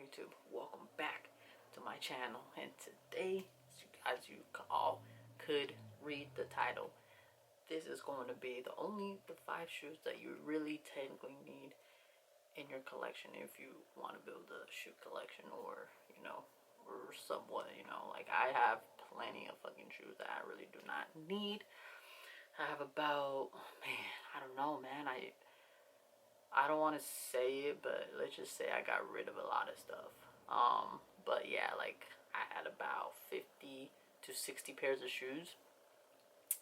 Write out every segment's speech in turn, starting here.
YouTube? Welcome back to my channel, and today, as you all could read the title, this is going to be the 5 shoes that you really technically need in your collection if you want to build a shoe collection, or or somewhat, like I have plenty of fucking shoes that I really do not need. I have about, man, I don't know, man, I don't want to say it, but let's just say I got rid of a lot of stuff. But yeah, like I had about 50 to 60 pairs of shoes,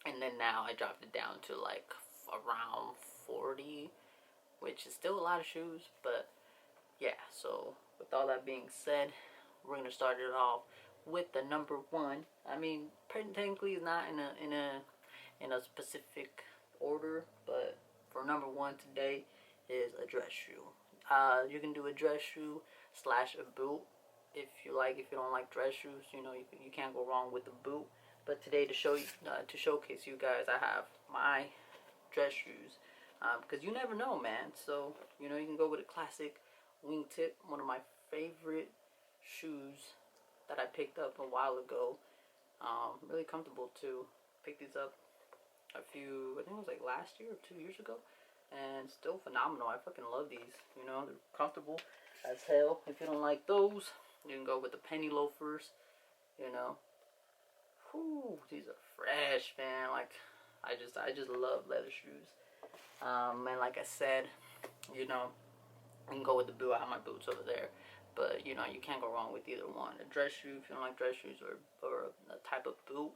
and then now I dropped it down to like around 40, which is still a lot of shoes. But yeah, so with all that being said, we're gonna start it off with the number one. I mean, technically it's not in a specific order, but for number one today is a dress shoe. You can do a dress shoe slash a boot if you like. If you don't like dress shoes, you can't go wrong with the boot. But today, to show you, to showcase you guys, I have my dress shoes, because you never know, man. So you can go with a classic wingtip, one of my favorite shoes that I picked up a while ago. Really comfortable too. Picked these up I think it was like last year or 2 years ago, and still phenomenal. I fucking love these. They're comfortable as hell. If you don't like those, you can go with the penny loafers. Whew, these are fresh, man. Like I just love leather shoes. And like I said, you can go with the boot. I have my boots over there, but you can't go wrong with either one. A dress shoe if you don't like dress shoes, or a type of boot.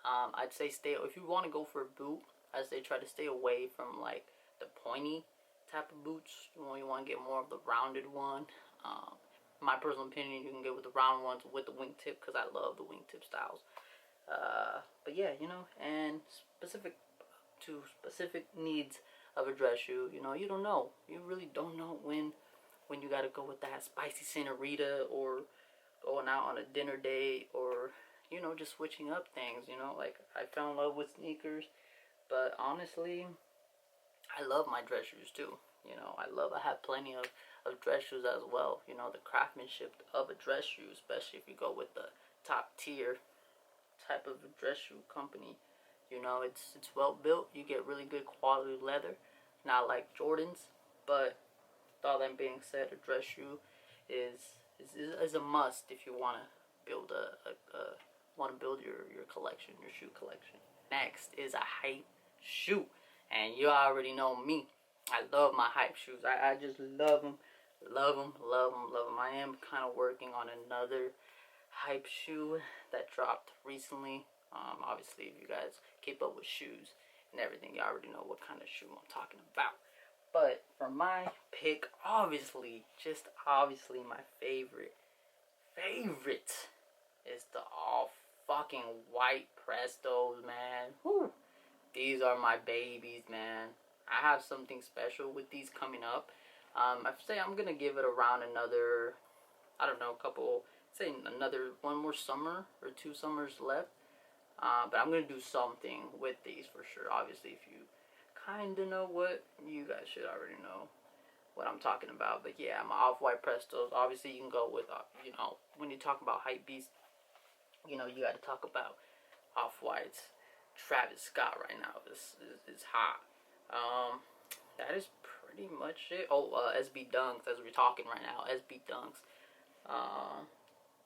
I'd say if you want to go for a boot, I'd say try to stay away from like the pointy type of boots. You want to get more of the rounded one. My personal opinion, you can get with the round ones with the wingtip, because I love the wingtip styles. But yeah, and specific needs of a dress shoe, you don't know. You really don't know when you got to go with that spicy senorita, or going out on a dinner date, or just switching up things. Like I fell in love with sneakers, but honestly, I love my dress shoes too. I have plenty of dress shoes as well. The craftsmanship of a dress shoe, especially if you go with the top tier type of dress shoe company. It's well built. You get really good quality leather, not like Jordans. But with all that being said, a dress shoe is a must if you want to build your collection, your shoe collection. Next is a hype shoe, and you already know me. I love my hype shoes. I just love them, love them, love them, love them. I am kind of working on another hype shoe that dropped recently. Obviously, if you guys keep up with shoes and everything, you already know what kind of shoe I'm talking about. But for my pick, obviously my favorite is the all fucking white Prestos, man. Whew. These are my babies, man. I have something special with these coming up. I say I'm gonna give it around another, I don't know, another one more summer or 2 summers left. But I'm gonna do something with these for sure. Obviously, if you kinda know what, you guys should already know what I'm talking about. But yeah, my off-white Prestos. Obviously, you can go with when you talk about hype beast, you got to talk about off-whites. Travis Scott right now is hot. That is pretty much it. Oh, SB Dunks, as we're talking right now. SB Dunks.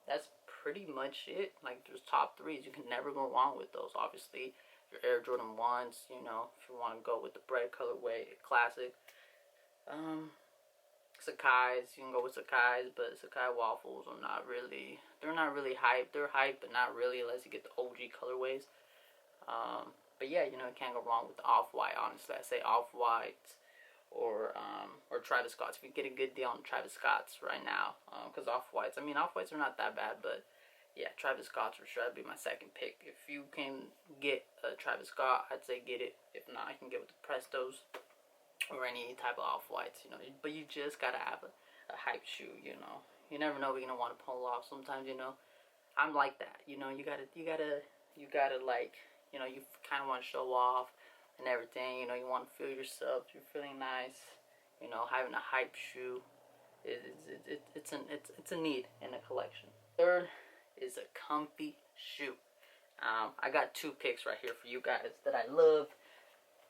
That's pretty much it. Like, there's top 3s. You can never go wrong with those. Obviously, your Air Jordan 1s, if you want to go with the bread colorway, classic. Sakai's, you can go with Sakai's, but Sakai waffles are not really, they're not really hype. They're hype, but not really, unless you get the OG colorways. But yeah, you can't go wrong with the off-white. Honestly, I say off-white or Travis Scott's. If you get a good deal on Travis Scott's right now, because off-whites are not that bad, but yeah, Travis Scott's for sure. That'd be my second pick. If you can get a Travis Scott, I'd say get it. If not, I can get with the Prestos or any type of off-whites, but you just gotta have a hype shoe. You never know what you're gonna want to pull off. Sometimes, I'm like that. You gotta like, you kind of want to show off and everything. You want to feel yourself. You're feeling nice. Having a hype shoe, it's it's a need in a collection. Third is a comfy shoe. I got two picks right here for you guys that I love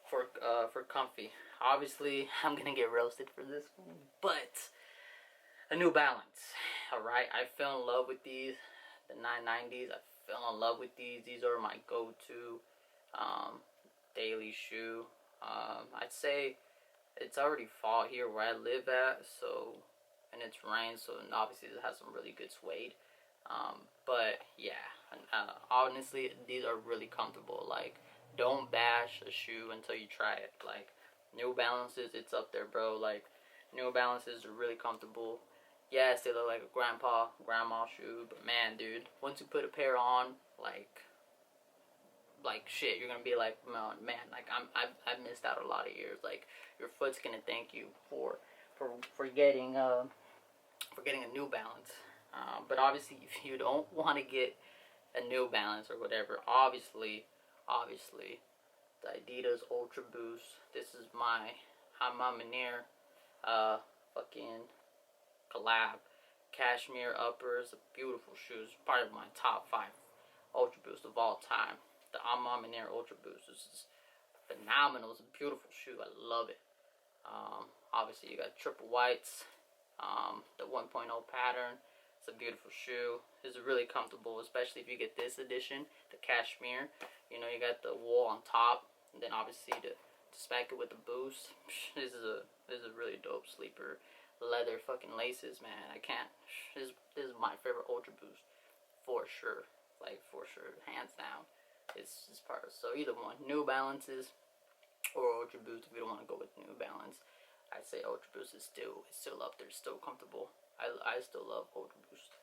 for comfy. Obviously, I'm gonna get roasted for this one, but a New Balance. All right, I fell in love with these, the 990s. I fell in love with these. These are my go-to daily shoe. I'd say it's already fall here where I live at, so, and it's rain, so obviously it has some really good suede. But yeah, honestly, these are really comfortable. Like, don't bash a shoe until you try it. Like, New Balances, it's up there, bro. Like, New Balances are really comfortable. Yes, they look like a grandma shoe, but man, dude, once you put a pair on, like shit, you're gonna be like, man, like I've missed out a lot of years. Like, your foot's gonna thank you for getting a New Balance. But obviously, if you don't want to get a New Balance or whatever, obviously, the Adidas Ultra Boost. This is my Hammam Manir fucking collab. Cashmere uppers, beautiful shoes. Part of my top 5 Ultra Boost of all time. The Hammam Manir Ultra Boost is phenomenal. It's a beautiful shoe. I love it. Obviously, you got triple whites. The 1.0 pattern. It's a beautiful shoe. It's really comfortable, especially if you get this edition, the cashmere. You know, you got the wool on top, and then obviously to smack it with the boost. This is a really dope sleeper. Leather fucking laces, man. I can't. This is my favorite Ultra Boost for sure. Like, for sure, hands down. It's part of, so either one, New Balances or Ultra Boost. If you don't want to go with New Balance, I'd say Ultra Boost is still up there, still comfortable. I still love Ultra Boost.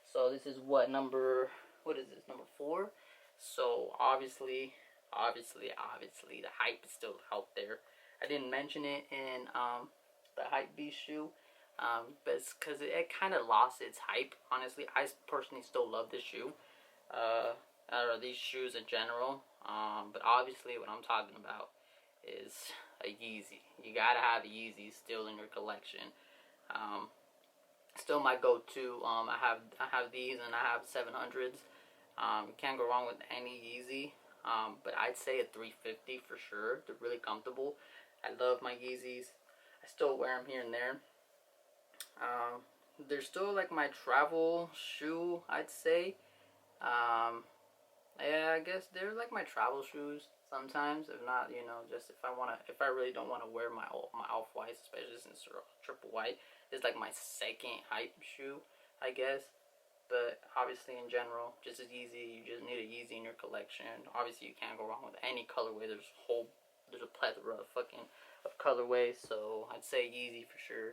So this is what number 4. So obviously the hype is still out there. I didn't mention it in the Hype Beast shoe, but it's because it kind of lost its hype. Honestly, I personally still love this shoe, or these shoes in general. But obviously, what I'm talking about is a Yeezy. You gotta have a Yeezy still in your collection. Still my go-to. I have these, and I have 700s. You can't go wrong with any Yeezy. But I'd say a 350 for sure. They're really comfortable. I love my Yeezys. I still wear them here and there. They're still like my travel shoe, I'd say. Yeah, I guess they're like my travel shoes sometimes. If not, you know, just if I really don't want to wear my off-whites, especially since they're triple white. It's like my second hype shoe, I guess. But obviously, in general, just as Yeezy, you just need a Yeezy in your collection. Obviously, you can't go wrong with any colorway. There's a plethora of colorways. So I'd say Yeezy for sure.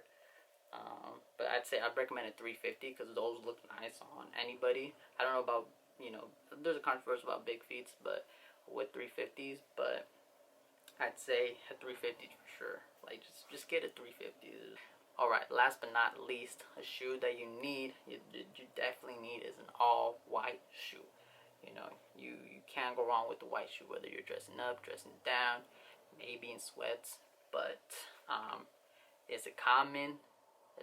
But I'd recommend a 350 because those look nice on anybody. I don't know about, you know, there's a controversy about big feet, but with 350s. But I'd say a 350 for sure. Like, just get a 350. Alright, last but not least, a shoe that you definitely need is an all-white shoe. You know, you can't go wrong with the white shoe, whether you're dressing up, dressing down, maybe in sweats. But it's a common,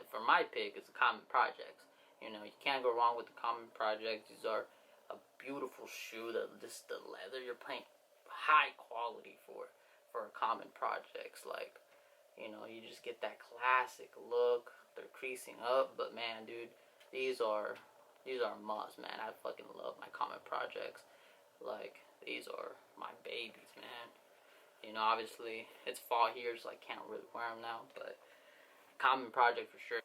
for my pick, it's a Common Projects. You know, you can't go wrong with the Common Projects. These are a beautiful shoe. Just the leather, you're paying high quality for a Common Projects. Like, you know, you just get that classic look. They're creasing up, but man, dude, these are must, man. I fucking love my Common Projects. Like, these are my babies, man. You know, obviously, it's fall here, so I can't really wear them now, but Common Project for sure.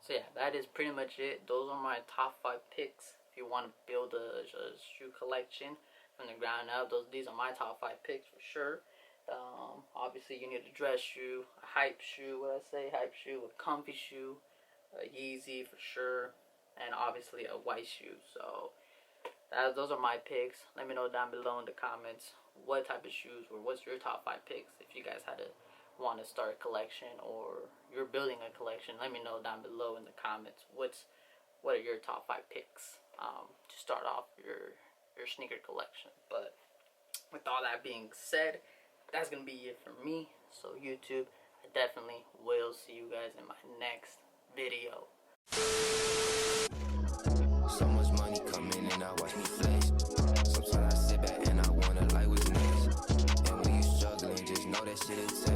So yeah, that is pretty much it. Those are my top 5 picks. If you want to build a shoe collection from the ground up, these are my top 5 picks for sure. Obviously, you need a dress shoe, a hype shoe, hype shoe, a comfy shoe, a Yeezy for sure, and obviously a white shoe. So those are my picks. Let me know down below in the comments what type of shoes, or what's your top 5 picks. If you guys want to start a collection, or you're building a collection, let me know down below in the comments what are your top 5 picks to start off your sneaker collection. But with all that being said, that's gonna be it for me. So YouTube, I definitely will see you guys in my next video. So much money coming and I watch me flex. Sometimes I sit back and I wonder like what's next. And when you struggling, just know that shit is